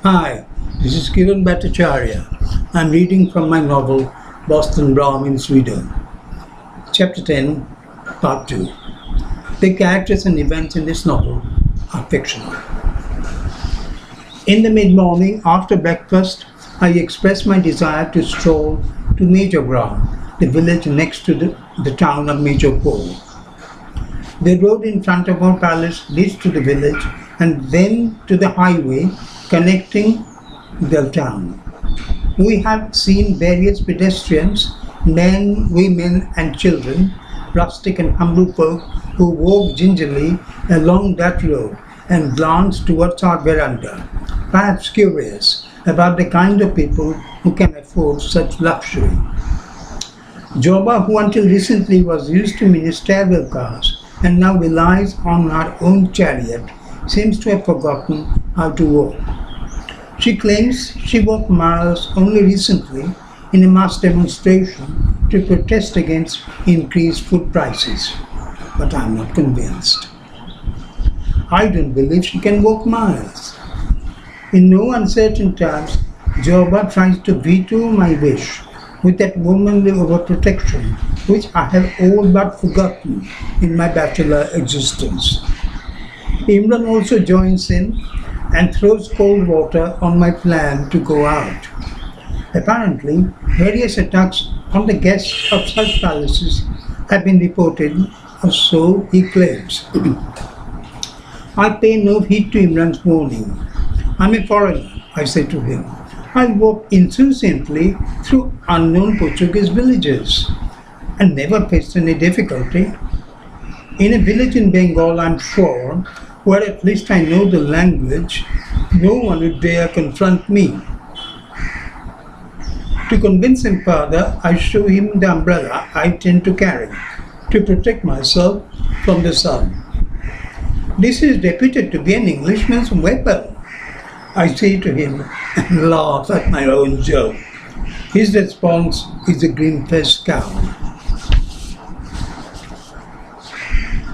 Hi, this is Keron Bhattacharya. I'm reading from my novel Brahmin'S Reader. Chapter 10, Part 2. The characters and events in this novel are fictional. In the mid-morning after breakfast, I expressed my desire to stroll to Majorgram, the village next to the town of Majorpur. The road in front of our palace leads to the village and then to the highway connecting the town. We have seen various pedestrians, men, women and children, rustic and humble folk who walk gingerly along that road and glance towards our veranda, perhaps curious about the kind of people who can afford such luxury. Joba, who until recently was used to ministerial cars and now relies on her own chariot, seems to have forgotten how to walk. She claims she walked miles only recently in a mass demonstration to protest against increased food prices, but I'm not convinced. I don't believe she can walk miles. In no uncertain times, Joba tries to veto my wish with that womanly overprotection which I have all but forgotten in my bachelor existence. Imran also joins in and throws cold water on my plan to go out. Apparently, various attacks on the guests of such palaces have been reported, or so he claims. I pay no heed to Imran's warning. I'm a foreigner, I say to him. I walk insouciantly through unknown Portuguese villages and never faced any difficulty. In a village in Bengal, I'm sure, where at least I know the language, no one would dare confront me. To convince him further, I show him the umbrella I tend to carry to protect myself from the sun. This is reputed to be an Englishman's weapon, I say to him and laugh at my own joke. His response is a grim-faced scowl.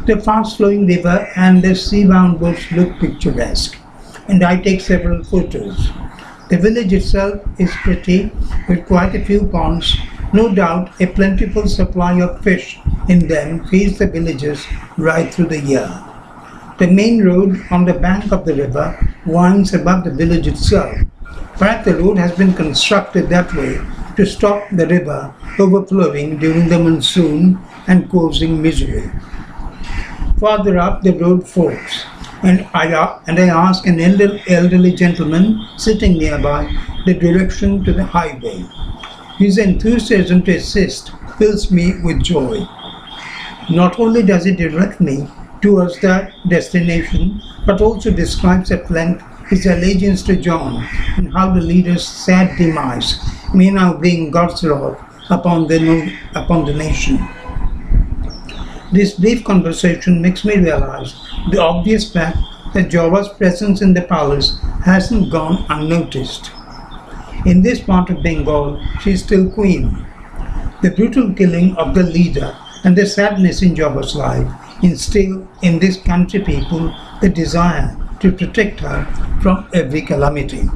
The fast-flowing river and the sea-bound boats look picturesque, and I take several photos. The village itself is pretty, with quite a few ponds. No doubt a plentiful supply of fish in them feeds the villagers right through the year. The main road on the bank of the river winds above the village itself. Perhaps the road has been constructed that way to stop the river overflowing during the monsoon and causing misery. Farther up, the road forks, and I ask an elderly gentleman sitting nearby the direction to the highway. His enthusiasm to assist fills me with joy. Not only does he direct me towards that destination, but also describes at length his allegiance to John and how the leader's sad demise may now bring God's wrath upon the nation. This brief conversation makes me realize the obvious fact that Joba's presence in the palace hasn't gone unnoticed. In this part of Bengal, she is still queen. The brutal killing of the leader and the sadness in Joba's life instill in this country people the desire to protect her from every calamity.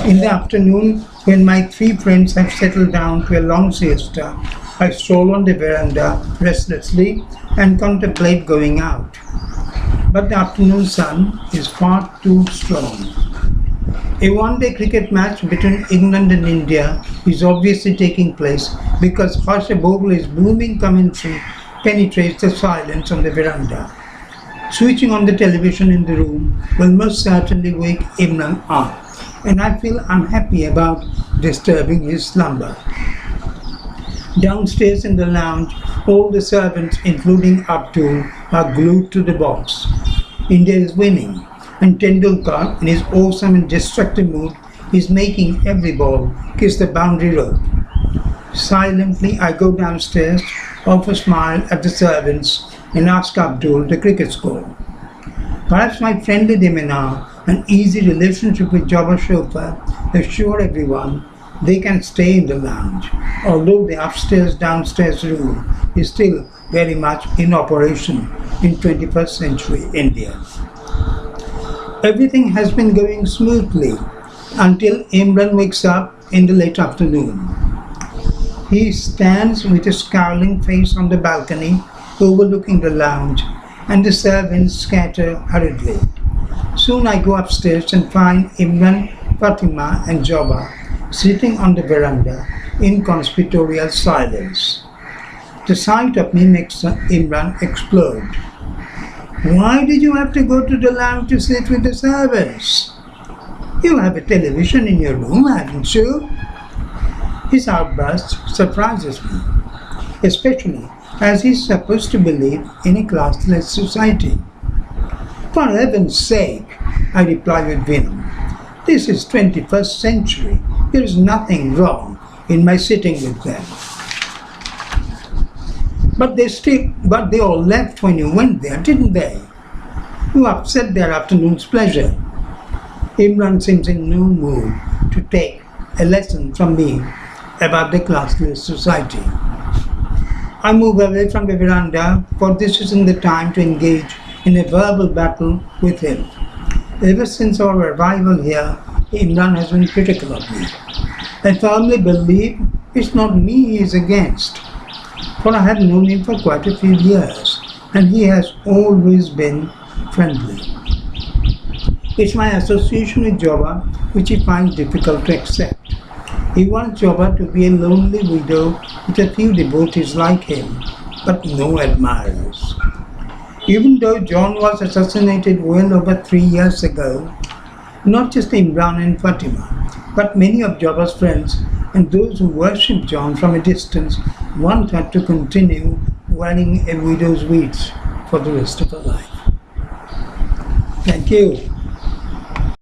In the afternoon, when my three friends have settled down to a long siesta, I stroll on the veranda restlessly and contemplate going out. But the afternoon sun is far too strong. A one-day cricket match between England and India is obviously taking place because Harsha Bogle's booming commentary penetrates the silence on the veranda. Switching on the television in the room will most certainly wake Imran up, and I feel unhappy about disturbing his slumber. Downstairs in the lounge, all the servants, including Abdul, are glued to the box. India is winning, and Tendulkar, in his awesome and destructive mood, is making every ball kiss the boundary rope. Silently, I go downstairs, offer smile at the servants, and ask Abdul the cricket score. Perhaps my friendly demeanor and easy relationship with Joba's chauffeur assure everyone they can stay in the lounge, although the upstairs-downstairs rule is still very much in operation in 21st century India. Everything has been going smoothly until Imran wakes up in the late afternoon. He stands with a scowling face on the balcony overlooking the lounge, and the servants scatter hurriedly. Soon I go upstairs and find Imran, Fatima and Joba sitting on the veranda in conspiratorial silence. The sight of me makes Imran explode. Why did you have to go to the lounge to sit with the servants? You have a television in your room, haven't you? His outburst surprises me, especially as he's supposed to believe in a classless society. For heaven's sake, I reply with venom. This is 21st century. There is nothing wrong in my sitting with them. But they all left when you went there, didn't they? You upset their afternoon's pleasure. Imran seems in no mood to take a lesson from me about the classless society. I move away from the veranda, for this isn't the time to engage in a verbal battle with him. Ever since our arrival here, Imran has been critical of me. I firmly believe it's not me he is against, for I have known him for quite a few years, and he has always been friendly. It's my association with Joba which he finds difficult to accept. He wants Joba to be a lonely widow with a few devotees like him, but no admirers. Even though John was assassinated well over 3 years ago, not just Imran and Fatima, but many of Joba's friends and those who worship John from a distance want her to continue wearing a widow's weeds for the rest of her life. Thank you.